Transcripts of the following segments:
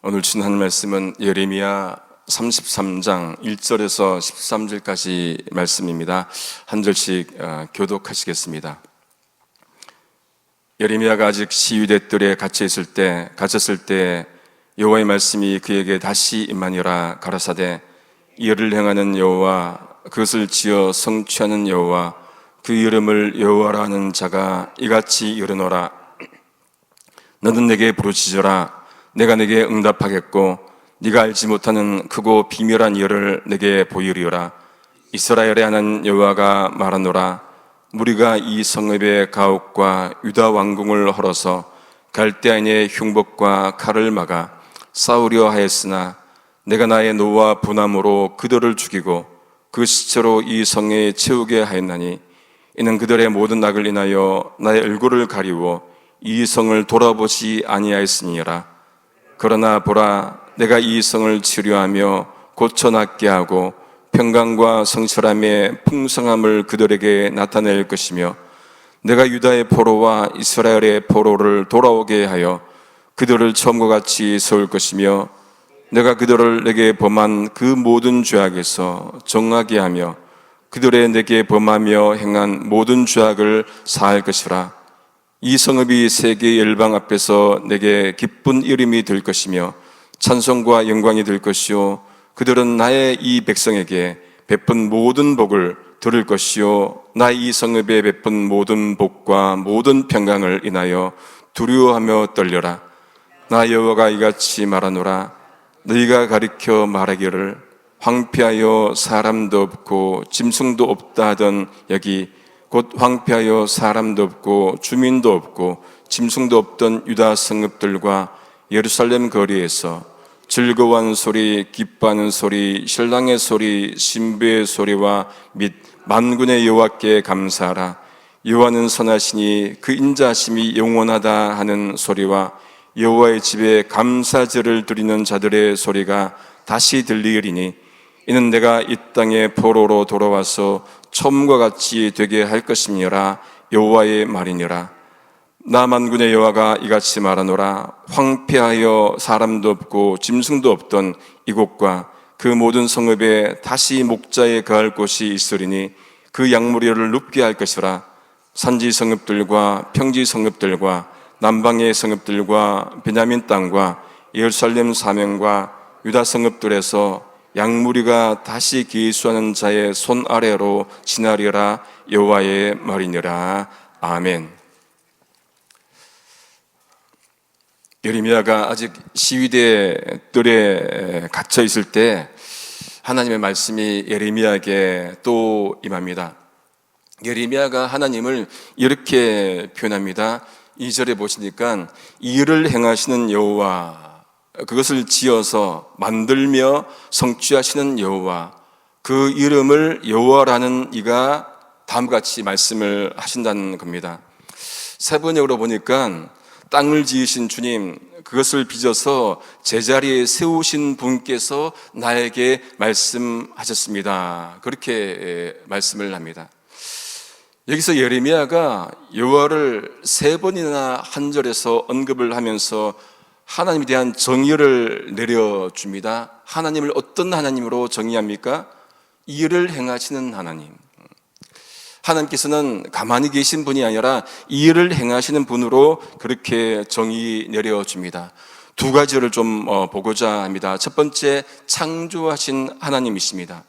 오늘 주신 하나님 말씀은 예레미야 33장 1절에서 13절까지 말씀입니다. 한 절씩 교독하시겠습니다. 예레미야가 아직 시위대 뜰에 갇혔을 때 여호와의 말씀이 그에게 다시 임하니라. 가라사대 이를 행하는 여호와, 그것을 지어 성취하는 여호와, 그 이름을 여호와라 하는 자가 이같이 이르노라. 너는 내게 부르짖어라. 내가 내게 응답하겠고 네가 알지 못하는 크고 비밀한 일을 내게 보이리오라. 이스라엘의 하나님 여호와가 말하노라. 무리가 이 성읍의 가옥과 유다 왕궁을 헐어서 갈대아인의 흉복과 칼을 막아 싸우려 하였으나 내가 나의 노와 분함으로 그들을 죽이고 그 시체로 이 성에 채우게 하였나니 이는 그들의 모든 악을 인하여 나의 얼굴을 가리워 이 성을 돌아보지 아니하였으니라. 그러나 보라, 내가 이 성을 치료하며 고쳐낫게 하고 평강과 성실함의 풍성함을 그들에게 나타낼 것이며 내가 유다의 포로와 이스라엘의 포로를 돌아오게 하여 그들을 처음과 같이 세울 것이며 내가 그들을 내게 범한 그 모든 죄악에서 정하게 하며 그들의 내게 범하며 행한 모든 죄악을 사할 것이라. 이 성읍이 세계 열방 앞에서 내게 기쁜 이름이 될 것이며 찬송과 영광이 될 것이요 그들은 나의 이 백성에게 베푼 모든 복을 들을 것이요 나의 이 성읍에 베푼 모든 복과 모든 평강을 인하여 두려워하며 떨려라. 나 여호와가 이같이 말하노라. 너희가 가리켜 말하기를 황폐하여 사람도 없고 짐승도 없다 하던 여기 곧 황폐하여 사람도 없고 주민도 없고 짐승도 없던 유다 성읍들과 예루살렘 거리에서 즐거워하는 소리, 기뻐하는 소리, 신랑의 소리, 신부의 소리와 및 만군의 여호와께 감사하라. 여호와는 선하시니 그 인자하심이 영원하다 하는 소리와 여호와의 집에 감사제를 드리는 자들의 소리가 다시 들리리니 이는 내가 이 땅에 포로로 돌아와서 처음과 같이 되게 할 것이니라. 여호와의 말이니라. 나 만군의 여호와가 이같이 말하노라. 황폐하여 사람도 없고 짐승도 없던 이곳과 그 모든 성읍에 다시 목자에 거할 곳이 있으리니 그 양무리를 눕게 할 것이라. 산지 성읍들과 평지 성읍들과 남방의 성읍들과 베냐민 땅과 예루살렘 사면과 유다 성읍들에서 양무리가 다시 기수하는 자의 손 아래로 지나리라. 여호와의 말이니라. 아멘. 예레미야가 아직 시위대 뜰에 갇혀 있을 때 하나님의 말씀이 예레미야에게 또 임합니다. 예레미야가 하나님을 이렇게 표현합니다. 2절에 보시니까 이를 행하시는 여호와, 그것을 지어서 만들며 성취하시는 여호와, 그 이름을 여호와라는 이가 다음과 같이 말씀을 하신다는 겁니다. 세 번역으로 보니까 땅을 지으신 주님, 그것을 빚어서 제자리에 세우신 분께서 나에게 말씀하셨습니다. 그렇게 말씀을 합니다. 여기서 예레미야가 여호와를 세 번이나 한 절에서 언급을 하면서 하나님에 대한 정의를 내려줍니다. 하나님을 어떤 하나님으로 정의합니까? 이를 행하시는 하나님. 하나님께서는 가만히 계신 분이 아니라 이 일을 행하시는 분으로 그렇게 정의 내려줍니다. 두 가지를 좀 보고자 합니다. 첫 번째, 창조하신 하나님이십니다.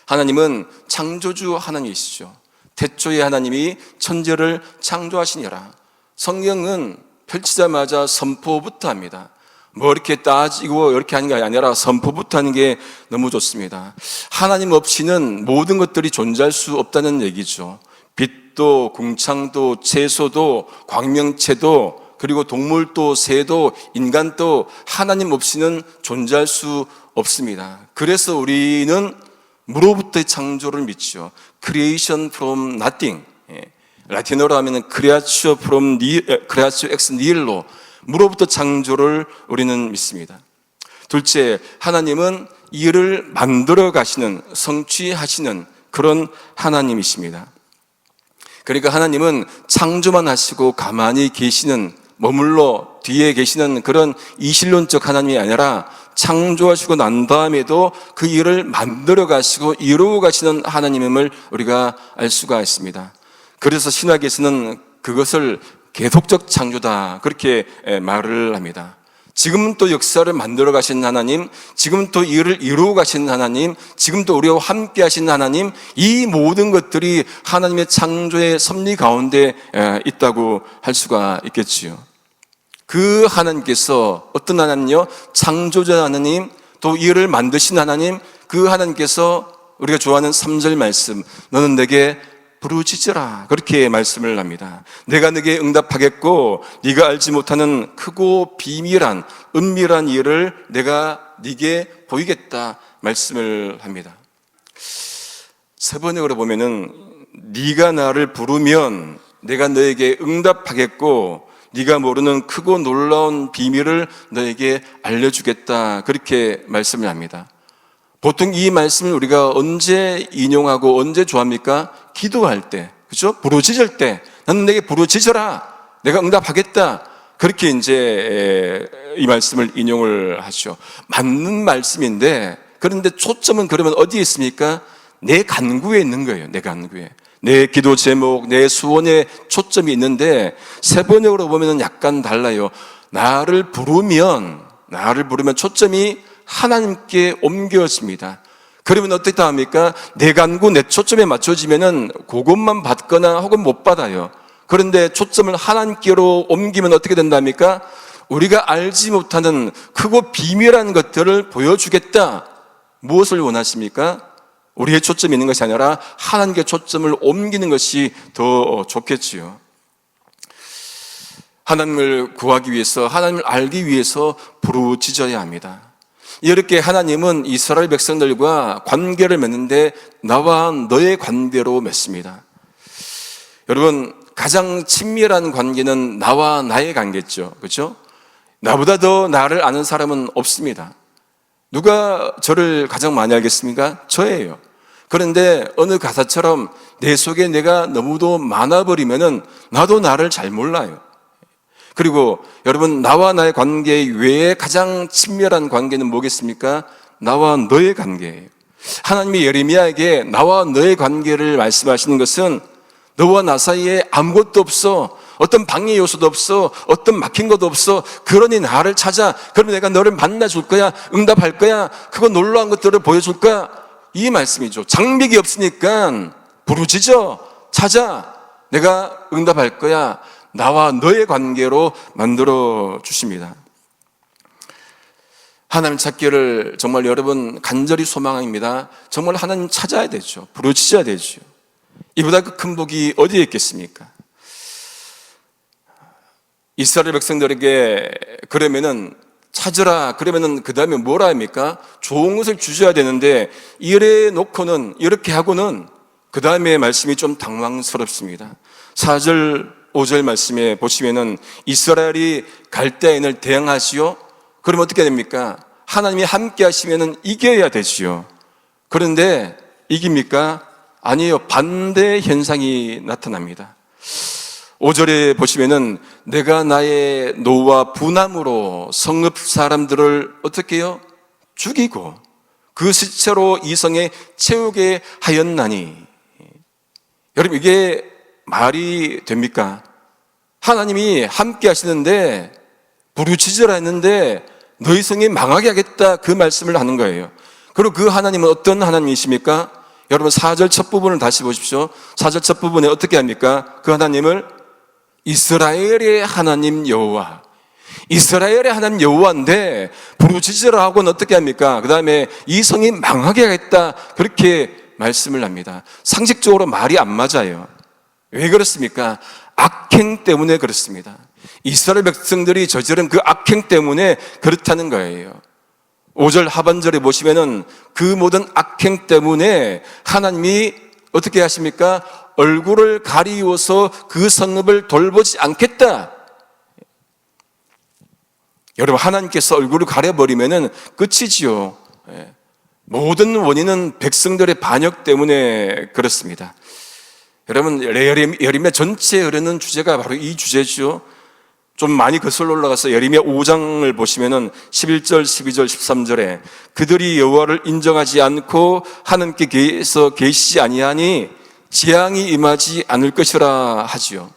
하나님은 창조주 하나님이시죠. 태초에 하나님이 천지를 창조하시니라. 성경은 펼치자마자 선포부터 합니다. 뭐 이렇게 따지고 이렇게 하는 게 아니라 선포부터 하는 게 너무 좋습니다. 하나님 없이는 모든 것들이 존재할 수 없다는 얘기죠. 빛도 궁창도 채소도 광명체도 그리고 동물도 새도 인간도 하나님 없이는 존재할 수 없습니다. 그래서 우리는 무로부터의 창조를 믿죠. Creation from nothing. 라틴어로 하면 creatio ex nihilo, 무로부터 창조를 우리는 믿습니다. 둘째, 하나님은 이를 만들어 가시는, 성취하시는 그런 하나님이십니다. 그러니까 하나님은 창조만 하시고 가만히 계시는 머물러 뒤에 계시는 그런 이실론적 하나님이 아니라 창조하시고 난 다음에도 그 일을 만들어 가시고 이루어 가시는 하나님임을 우리가 알 수가 있습니다. 그래서 신학에서는 그것을 계속적 창조다 그렇게 말을 합니다. 지금은 또 역사를 만들어 가시는 하나님, 지금 또 일을 이루어 가시는 하나님, 지금 또 우리와 함께 하시는 하나님, 이 모든 것들이 하나님의 창조의 섭리 가운데 있다고 할 수가 있겠지요. 그 하나님께서 어떤 하나님요? 창조자 하나님, 또 일을 만드신 하나님, 그 하나님께서 우리가 좋아하는 3절 말씀, 너는 내게 부르짖으라 그렇게 말씀을 합니다. 내가 네게 응답하겠고 네가 알지 못하는 크고 비밀한 은밀한 일을 내가 네게 보이겠다 말씀을 합니다. 세 번역으로 보면은 네가 나를 부르면 내가 너에게 응답하겠고 네가 모르는 크고 놀라운 비밀을 너에게 알려주겠다 그렇게 말씀을 합니다. 보통 이 말씀을 우리가 언제 인용하고 언제 좋아합니까? 기도할 때, 그렇죠? 부르짖을 때, 나는 내게 부르짖어라, 내가 응답하겠다. 그렇게 이제 이 말씀을 인용을 하죠. 맞는 말씀인데, 그런데 초점은 그러면 어디에 있습니까? 내 간구에 있는 거예요. 내 간구에. 내 기도 제목, 내 수원에 초점이 있는데 세 번역으로 보면 약간 달라요. 나를 부르면 초점이 하나님께 옮겨집니다. 그러면 어떻게 합니까? 내 간구, 내 초점에 맞춰지면은 그것만 받거나 혹은 못 받아요. 그런데 초점을 하나님께로 옮기면 어떻게 된답니까? 우리가 알지 못하는 크고 비밀한 것들을 보여주겠다. 무엇을 원하십니까? 우리의 초점이 있는 것이 아니라 하나님께 초점을 옮기는 것이 더 좋겠지요. 하나님을 구하기 위해서, 하나님을 알기 위해서 부르짖어야 합니다. 이렇게 하나님은 이스라엘 백성들과 관계를 맺는데 나와 너의 관계로 맺습니다. 여러분, 가장 친밀한 관계는 나와 나의 관계죠. 그렇죠? 나보다 더 나를 아는 사람은 없습니다. 누가 저를 가장 많이 알겠습니까? 저예요. 그런데 어느 가사처럼 내 속에 내가 너무도 많아버리면은 나도 나를 잘 몰라요. 그리고 여러분, 나와 나의 관계 외에 가장 친밀한 관계는 뭐겠습니까? 나와 너의 관계예요. 하나님이 예레미야에게 나와 너의 관계를 말씀하시는 것은 너와 나 사이에 아무것도 없어, 어떤 방해 요소도 없어, 어떤 막힌 것도 없어. 그러니 나를 찾아. 그러면 내가 너를 만나줄 거야, 응답할 거야, 그거 놀라운 것들을 보여줄 거야. 이 말씀이죠. 장벽이 없으니까 부르짖어, 찾아, 내가 응답할 거야. 나와 너의 관계로 만들어 주십니다. 하나님 찾기를 정말 여러분 간절히 소망합니다. 정말 하나님 찾아야 되죠. 부르짖어야 되죠. 이보다 큰 복이 어디에 있겠습니까? 이스라엘 백성들에게 그러면은 찾으라 그러면은 그 다음에 뭐라 합니까? 좋은 것을 주셔야 되는데 이래 놓고는, 이렇게 하고는 그 다음에 말씀이 좀 당황스럽습니다. 4절 5절 말씀에 보시면은 이스라엘이 갈대아인을 대항하시오. 그러면 어떻게 됩니까? 하나님이 함께 하시면은 이겨야 되지요. 그런데 이깁니까? 아니에요. 반대 현상이 나타납니다. 5절에 보시면은 내가 나의 노와 분함으로 성읍 사람들을 어떻게 해요? 죽이고 그 시체로 이성에 채우게 하였나니. 여러분, 이게 말이 됩니까? 하나님이 함께 하시는데 부르짖으라 했는데 너희 성이 망하게 하겠다, 그 말씀을 하는 거예요. 그리고 그 하나님은 어떤 하나님이십니까? 여러분 4절 첫 부분을 다시 보십시오. 4절 첫 부분에 어떻게 합니까? 그 하나님을 이스라엘의 하나님 여호와, 이스라엘의 하나님 여호와인데 부르짖으라 하고는 어떻게 합니까? 그 다음에 이 성이 망하게 하겠다, 그렇게 말씀을 합니다. 상식적으로 말이 안 맞아요. 왜 그렇습니까? 악행 때문에 그렇습니다. 이스라엘 백성들이 저지른 그 악행 때문에 그렇다는 거예요. 5절 하반절에 보시면은 그 모든 악행 때문에 하나님이 어떻게 하십니까? 얼굴을 가리워서 그 성읍을 돌보지 않겠다. 여러분, 하나님께서 얼굴을 가려버리면은 끝이지요. 모든 원인은 백성들의 반역 때문에 그렇습니다. 여러분, 예레미야 전체에 흐르는 주제가 바로 이 주제죠. 좀 많이 거슬러 올라가서 예레미야 5장을 보시면은 11절, 12절, 13절에 그들이 여호와를 인정하지 않고 하나님께서 계시지 아니하니 재앙이 임하지 않을 것이라 하지요.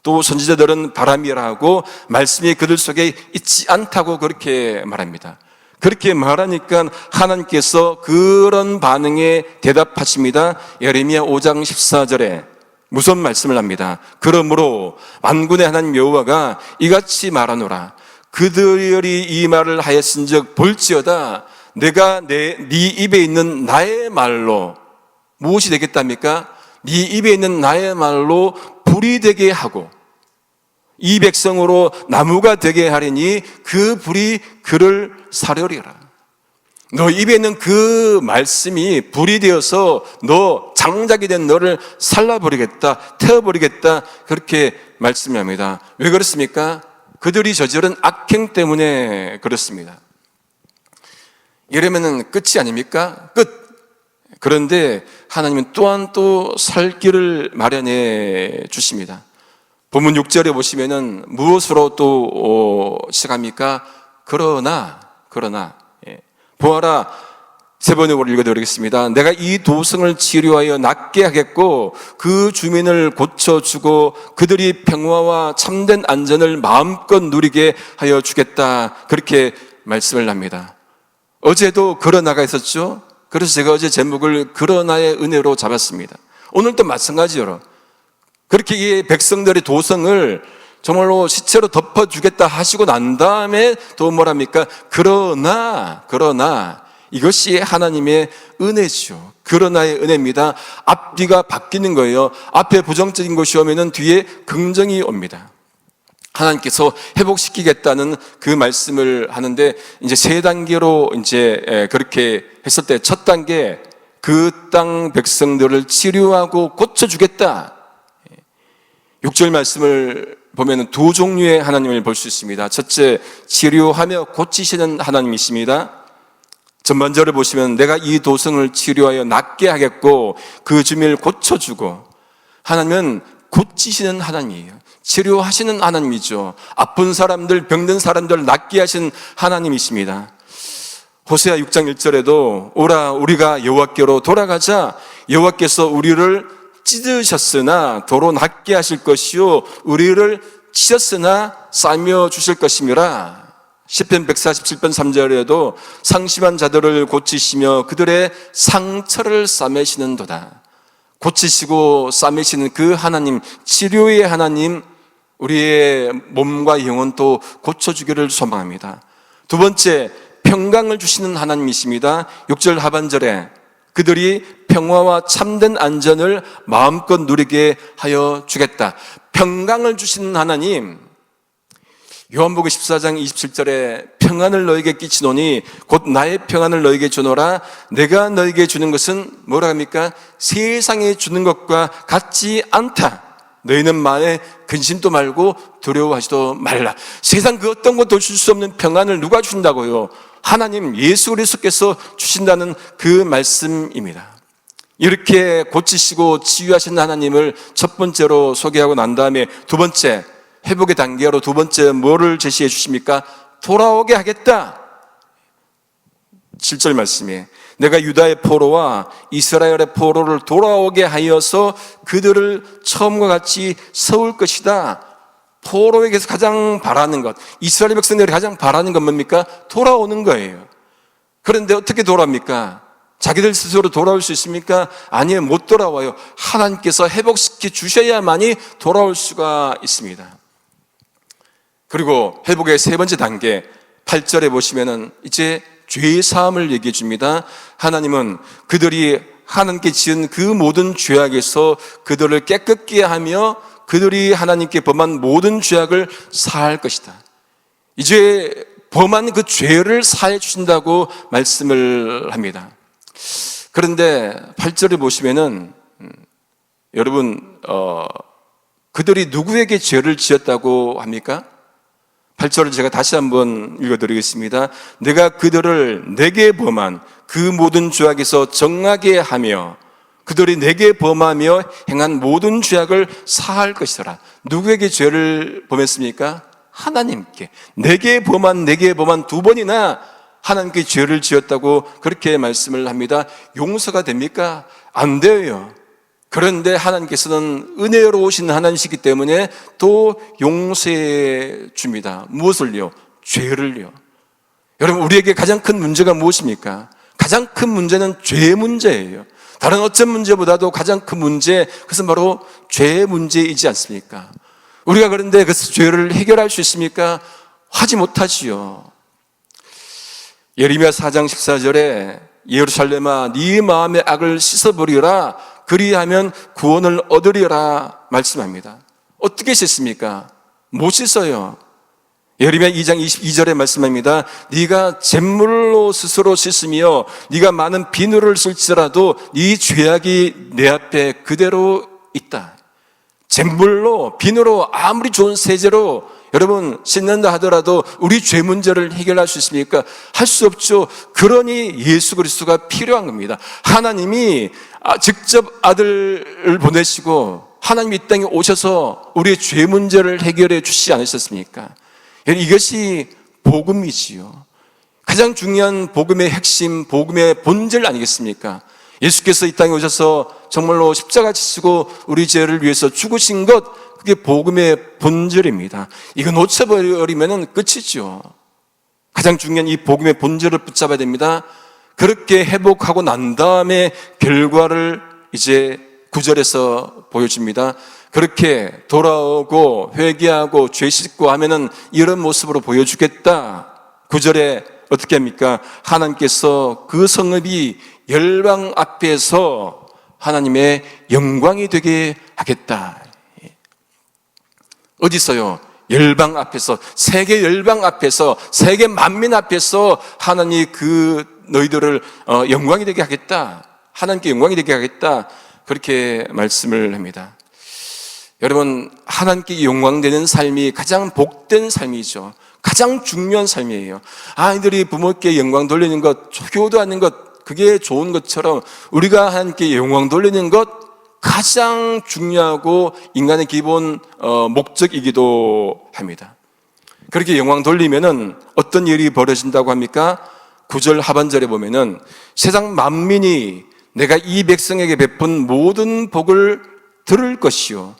또 선지자들은 바람이라 하고 말씀이 그들 속에 있지 않다고 그렇게 말합니다. 그렇게 말하니까 하나님께서 그런 반응에 대답하십니다. 예레미야 5장 14절에 무슨 말씀을 합니다. 그러므로 만군의 하나님 여호와가 이같이 말하노라. 그들이 이 말을 하였은즉 볼지어다 내가 네 입에 있는 나의 말로 무엇이 되겠답니까? 네 입에 있는 나의 말로 불이 되게 하고 이 백성으로 나무가 되게 하리니 그 불이 그를 사려리라. 너 입에 있는 그 말씀이 불이 되어서 너 장작이 된 너를 살라버리겠다, 태워버리겠다, 그렇게 말씀합니다. 왜 그렇습니까? 그들이 저지른 악행 때문에 그렇습니다. 이러면은 끝이 아닙니까? 끝. 그런데 하나님은 또한 또 살 길을 마련해 주십니다. 본문 6절에 보시면은 무엇으로 또 시작합니까? 그러나 보아라, 세 번역으로 읽어드리겠습니다. 내가 이 도성을 치료하여 낫게 하겠고 그 주민을 고쳐주고 그들이 평화와 참된 안전을 마음껏 누리게 하여 주겠다, 그렇게 말씀을 합니다. 어제도 그러나가 있었죠. 그래서 제가 어제 제목을 그러나의 은혜로 잡았습니다. 오늘도 마찬가지로 그렇게 이 백성들의 도성을 정말로 시체로 덮어주겠다 하시고 난 다음에 또 뭐랍니까? 그러나 이것이 하나님의 은혜죠. 그러나의 은혜입니다. 앞뒤가 바뀌는 거예요. 앞에 부정적인 것이 오면은 뒤에 긍정이 옵니다. 하나님께서 회복시키겠다는 그 말씀을 하는데 이제 세 단계로 이제 그렇게 했을 때 첫 단계, 그 땅 백성들을 치료하고 고쳐주겠다. 6절 말씀을 보면 두 종류의 하나님을 볼 수 있습니다. 첫째, 치료하며 고치시는 하나님이십니다. 전반절을 보시면 내가 이 도성을 치료하여 낫게 하겠고 그 주민을 고쳐주고, 하나님은 고치시는 하나님이에요. 치료하시는 하나님이죠. 아픈 사람들, 병든 사람들을 낫게 하신 하나님이십니다. 호세아 6장 1절에도 오라 우리가 여호와께로 돌아가자. 여호와께서 우리를 찢으셨으나 도로 낫게 하실 것이요 우리를 치셨으나 싸며 주실 것이미라. 시편 147편 3절에도 상심한 자들을 고치시며 그들의 상처를 싸매시는도다. 고치시고 싸매시는 그 하나님, 치료의 하나님, 우리의 몸과 영혼도 고쳐주기를 소망합니다. 두 번째, 평강을 주시는 하나님이십니다. 6절 하반절에 그들이 평화와 참된 안전을 마음껏 누리게 하여 주겠다. 평강을 주시는 하나님, 요한복음 14장 27절에 평안을 너에게 끼치노니 곧 나의 평안을 너에게 주노라. 내가 너에게 주는 것은 뭐라 합니까? 세상에 주는 것과 같지 않다. 너희는 마음에 근심도 말고 두려워하지도 말라. 세상 그 어떤 것도 줄 수 없는 평안을 누가 주신다고요? 하나님 예수 그리스도께서 주신다는 그 말씀입니다. 이렇게 고치시고 치유하신 하나님을 첫 번째로 소개하고 난 다음에 두 번째, 회복의 단계로 두 번째 뭐를 제시해 주십니까? 돌아오게 하겠다. 7절 말씀에 내가 유다의 포로와 이스라엘의 포로를 돌아오게 하여서 그들을 처음과 같이 세울 것이다. 포로에게서 가장 바라는 것, 이스라엘 백성들이 가장 바라는 건 뭡니까? 돌아오는 거예요. 그런데 어떻게 돌아옵니까? 자기들 스스로 돌아올 수 있습니까? 아니요, 못 돌아와요. 하나님께서 회복시켜 주셔야만이 돌아올 수가 있습니다. 그리고 회복의 세 번째 단계 8절에 보시면은 이제 죄의 사함을 얘기해 줍니다. 하나님은 그들이 하나님께 지은 그 모든 죄악에서 그들을 깨끗게 하며 그들이 하나님께 범한 모든 죄악을 사할 것이다. 이제 범한 그 죄를 사해 주신다고 말씀을 합니다. 그런데 8절에 보시면은 여러분 그들이 누구에게 죄를 지었다고 합니까? 8절을 제가 다시 한번 읽어드리겠습니다. 내가 그들을 내게 범한 그 모든 죄악에서 정하게 하며 그들이 내게 범하며 행한 모든 죄악을 사할 것이라. 누구에게 죄를 범했습니까? 하나님께 내게 범한 두 번이나 하나님께 죄를 지었다고 그렇게 말씀을 합니다. 용서가 됩니까? 안 돼요. 그런데 하나님께서는 은혜로우신 하나님이시기 때문에 또 용서해 줍니다. 무엇을요? 죄를요. 여러분, 우리에게 가장 큰 문제가 무엇입니까? 가장 큰 문제는 죄 문제예요. 다른 어떤 문제보다도 가장 큰 문제, 그것은 바로 죄 문제이지 않습니까? 우리가 그런데 그 죄를 해결할 수 있습니까? 하지 못하지요. 예레미야 4장 14절에 예루살렘아 네 마음의 악을 씻어버리라 그리하면 구원을 얻으리라 말씀합니다. 어떻게 씻습니까? 못 씻어요. 예레미야 2장 22절에 말씀합니다. 네가 잿물로 스스로 씻으며 네가 많은 비누를 쓸지라도 네 죄악이 내 앞에 그대로 있다. 잿물로 비누로 아무리 좋은 세제로 여러분 씻는다 하더라도 우리 죄 문제를 해결할 수 있습니까? 할 수 없죠. 그러니 예수 그리스도가 필요한 겁니다. 하나님이 직접 아들을 보내시고 하나님이 이 땅에 오셔서 우리의 죄 문제를 해결해 주시지 않으셨습니까? 이것이 복음이지요. 가장 중요한 복음의 핵심, 복음의 본질 아니겠습니까? 예수께서 이 땅에 오셔서 정말로 십자가 지시고 우리 죄를 위해서 죽으신 것, 그게 복음의 본질입니다. 이거 놓쳐버리면 끝이죠. 가장 중요한 이 복음의 본질을 붙잡아야 됩니다. 그렇게 회복하고 난 다음에 결과를 이제 9절에서 보여줍니다. 그렇게 돌아오고 회개하고 죄 씻고 하면은 이런 모습으로 보여주겠다. 9절에 어떻게 합니까? 하나님께서 그 성읍이 열방 앞에서 하나님의 영광이 되게 하겠다. 어디서요? 열방 앞에서, 세계 열방 앞에서, 세계 만민 앞에서 하나님이 그 너희들을 영광이 되게 하겠다. 하나님께 영광이 되게 하겠다. 그렇게 말씀을 합니다. 여러분, 하나님께 영광되는 삶이 가장 복된 삶이죠. 가장 중요한 삶이에요. 아이들이 부모께 영광 돌리는 것, 효도하는 것, 그게 좋은 것처럼 우리가 하나님께 영광 돌리는 것 가장 중요하고 인간의 기본 목적이기도 합니다. 그렇게 영광 돌리면은 어떤 일이 벌어진다고 합니까? 9절 하반절에 보면은 세상 만민이 내가 이 백성에게 베푼 모든 복을 들을 것이요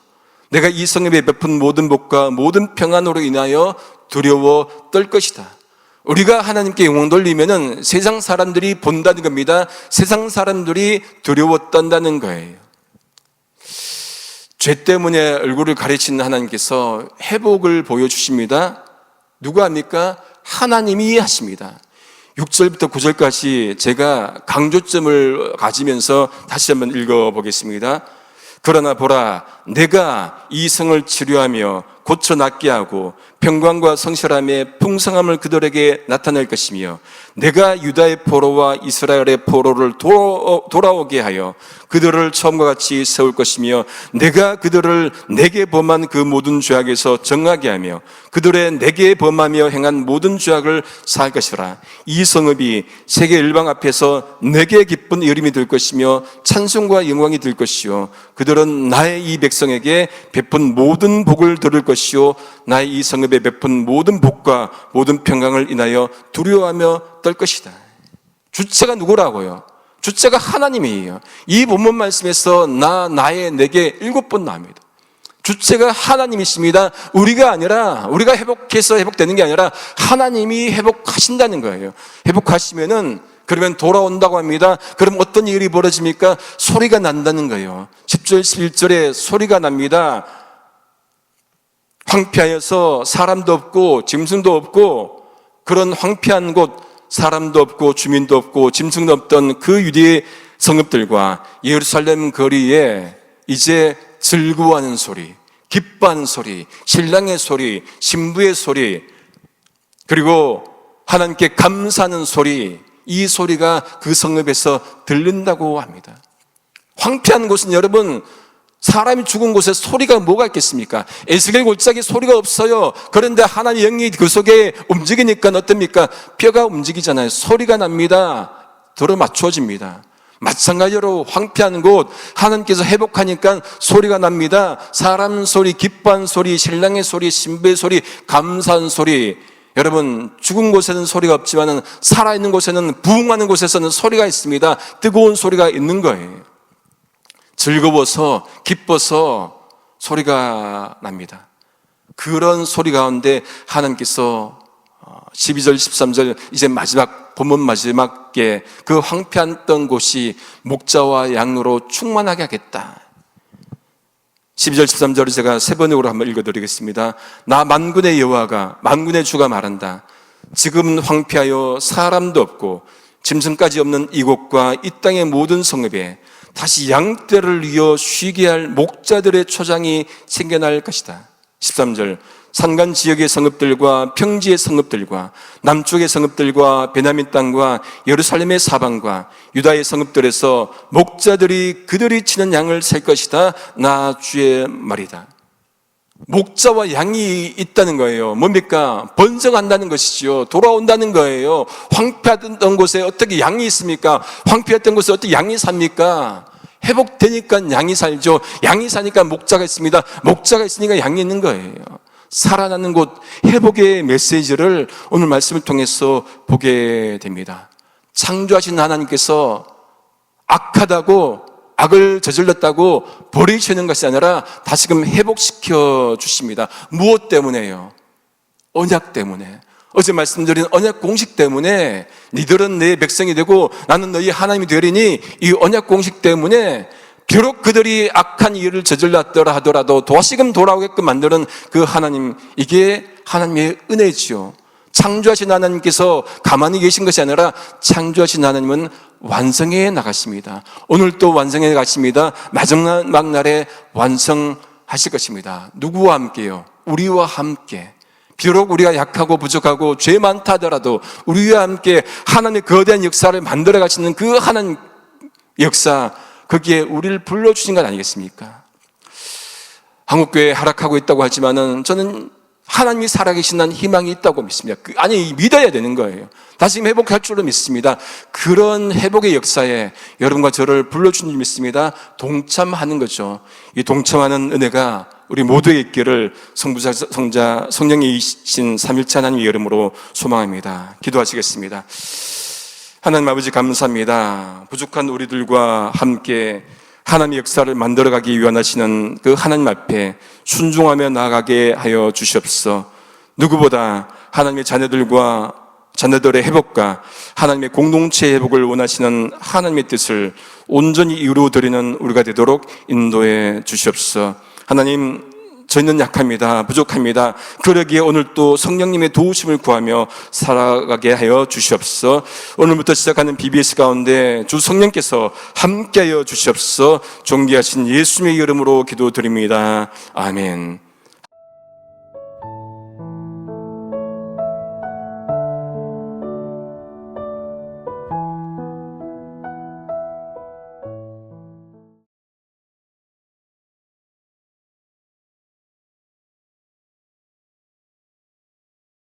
내가 이 성읍에 베푼 모든 복과 모든 평안으로 인하여 두려워 떨 것이다. 우리가 하나님께 영광 돌리면은 세상 사람들이 본다는 겁니다. 세상 사람들이 두려워 떤다는 거예요. 죄 때문에 얼굴을 가리치는 하나님께서 회복을 보여주십니다. 누가 합니까? 하나님이 하십니다. 6절부터 9절까지 제가 강조점을 가지면서 다시 한번 읽어보겠습니다. 그러나 보라, 내가 이 성을 치료하며 고쳐 낫게 하고 평강과 성실함의 풍성함을 그들에게 나타낼 것이며 내가 유다의 포로와 이스라엘의 포로를 돌아오게 하여 그들을 처음과 같이 세울 것이며 내가 그들을 내게 범한 그 모든 죄악에서 정하게 하며 그들의 내게 범하며 행한 모든 죄악을 사할 것이라. 이 성읍이 세계 일방 앞에서 내게 기쁜 이름이 될 것이며 찬송과 영광이 될 것이요 그들은 나의 이 백성에게 베푼 모든 복을 들을 것이요 나의 이 성읍에 베푼 모든 복과 모든 평강을 인하여 두려워하며 떨 것이다. 주체가 누구라고요? 주체가 하나님이에요. 이 본문 말씀에서 나의 내게 7번 나옵니다. 주체가 하나님이십니다. 우리가 아니라, 우리가 회복해서 회복되는 게 아니라 하나님이 회복하신다는 거예요. 회복하시면은 그러면 돌아온다고 합니다. 그럼 어떤 일이 벌어집니까? 소리가 난다는 거예요. 10절, 11절에 소리가 납니다. 황폐하여서 사람도 없고 짐승도 없고 그런 황폐한 곳, 사람도 없고 주민도 없고 짐승도 없던 그 유대의 성읍들과 예루살렘 거리에 이제 즐거워하는 소리, 기뻐하는 소리, 신랑의 소리, 신부의 소리, 그리고 하나님께 감사하는 소리, 이 소리가 그 성읍에서 들린다고 합니다. 황폐한 곳은 여러분, 사람이 죽은 곳에 소리가 뭐가 있겠습니까? 에스겔 골짜기 소리가 없어요. 그런데 하나님의 영이 그 속에 움직이니까 어떻습니까? 뼈가 움직이잖아요. 소리가 납니다. 들어 맞춰집니다. 마찬가지로 황폐한 곳 하나님께서 회복하니까 소리가 납니다. 사람 소리, 기뻐한 소리, 신랑의 소리, 신부의 소리, 감사한 소리. 여러분, 죽은 곳에는 소리가 없지만 살아있는 곳에는, 부흥하는 곳에서는 소리가 있습니다. 뜨거운 소리가 있는 거예요. 즐거워서, 기뻐서 소리가 납니다. 그런 소리 가운데 하나님께서 12절, 13절, 이제 마지막, 본문 마지막에 그 황폐했던 곳이 목자와 양으로 충만하게 하겠다. 12절, 13절을 제가 세 번역으로 한번 읽어드리겠습니다. 나 만군의 여호와가, 만군의 주가 말한다. 지금은 황폐하여 사람도 없고 짐승까지 없는 이곳과 이 땅의 모든 성읍에 다시 양떼를 이어 쉬게 할 목자들의 초장이 생겨날 것이다. 13절, 산간 지역의 성읍들과 평지의 성읍들과 남쪽의 성읍들과 베냐민 땅과 예루살렘의 사방과 유다의 성읍들에서 목자들이 그들이 치는 양을 셀 것이다. 나 주의 말이다. 목자와 양이 있다는 거예요. 뭡니까? 번성한다는 것이지요. 돌아온다는 거예요. 황폐했던 곳에 어떻게 양이 있습니까? 황폐했던 곳에 어떻게 양이 삽니까? 회복되니까 양이 살죠. 양이 사니까 목자가 있습니다. 목자가 있으니까 양이 있는 거예요. 살아나는 곳, 회복의 메시지를 오늘 말씀을 통해서 보게 됩니다. 창조하신 하나님께서 악하다고, 악을 저질렀다고 버리시는 것이 아니라 다시금 회복시켜 주십니다. 무엇 때문에요? 언약 때문에. 어제 말씀드린 언약 공식 때문에, 니들은 내 백성이 되고 나는 너희 하나님이 되리니, 이 언약 공식 때문에 비록 그들이 악한 일을 저질렀더라 하더라도 다시금 돌아오게끔 만드는 그 하나님, 이게 하나님의 은혜지요. 창조하신 하나님께서 가만히 계신 것이 아니라 창조하신 하나님은 완성해 나가십니다. 오늘 또 완성해 가십니다. 마지막 날에 완성하실 것입니다. 누구와 함께요? 우리와 함께. 비록 우리가 약하고 부족하고 죄 많다 하더라도 우리와 함께 하나님의 거대한 역사를 만들어 가시는 그 하나님 역사, 거기에 우리를 불러주신 것 아니겠습니까? 한국교회 하락하고 있다고 하지만은 저는 하나님이 살아계신다는 희망이 있다고 믿습니다. 아니, 믿어야 되는 거예요. 다시 회복할 줄로 믿습니다. 그런 회복의 역사에 여러분과 저를 불러주신 줄 믿습니다. 동참하는 거죠. 이 동참하는 은혜가 우리 모두에게 있기를 성부자, 성자, 성령이신 삼일체 하나님의 이름으로 소망합니다. 기도하시겠습니다. 하나님 아버지 감사합니다. 부족한 우리들과 함께 하나님의 역사를 만들어가기 위원하시는 그 하나님 앞에 순종하며 나아가게 하여 주시옵소서. 누구보다 하나님의 자녀들의 회복과 하나님의 공동체의 회복을 원하시는 하나님의 뜻을 온전히 이루어드리는 우리가 되도록 인도해 주시옵소서. 하나님, 저희는 약합니다. 부족합니다. 그러기에 오늘 또 성령님의 도우심을 구하며 살아가게 하여 주시옵소서. 오늘부터 시작하는 BBS 가운데 주 성령께서 함께하여 주시옵소서. 존귀하신 예수님의 이름으로 기도드립니다. 아멘.